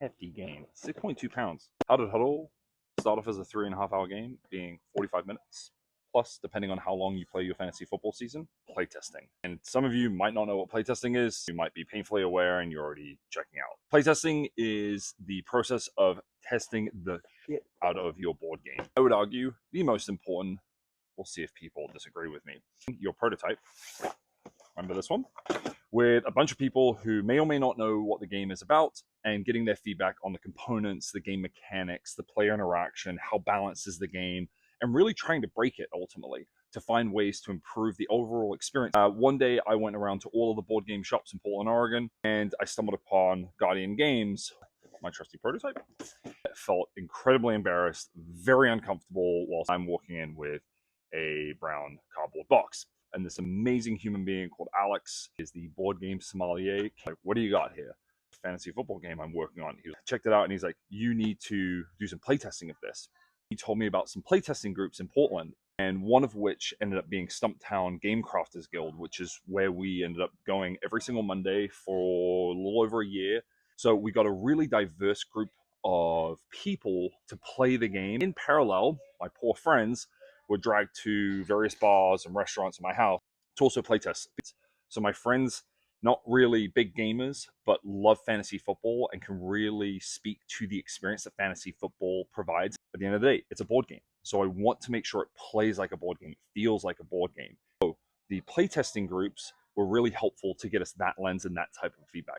hefty game. 6.2 pounds. How did Huddle start off as a 3.5 hour game, being 45 minutes? Plus, depending on how long you play your fantasy football season, playtesting. And some of you might not know what playtesting is. You might be painfully aware and you're already checking out. Playtesting is the process of testing the shit out of your board game. I would argue the most important, we'll see if people disagree with me, your prototype. Remember this one? With a bunch of people who may or may not know what the game is about and getting their feedback on the components, the game mechanics, the player interaction, how balanced is the game, and really trying to break it ultimately to find ways to improve the overall experience. One day I went around to all of the board game shops in Portland, Oregon, and I stumbled upon Guardian Games, my trusty prototype. I felt incredibly embarrassed, very uncomfortable whilst I'm walking in with a brown cardboard box. And this amazing human being called Alex is the board game sommelier. Like, what do you got here? Fantasy football game I'm working on. He checked it out and he's like, you need to do some playtesting of this. He told me about some playtesting groups in Portland, and one of which ended up being Stumptown Game Crafters Guild, which is where we ended up going every single Monday for a little over a year. So we got a really diverse group of people to play the game. In parallel, my poor friends were dragged to various bars and restaurants in my house to also playtest. So my friends, not really big gamers, but love fantasy football and can really speak to the experience that fantasy football provides. At the end of the day, it's a board game. So I want to make sure it plays like a board game, it feels like a board game. So the playtesting groups were really helpful to get us that lens and that type of feedback.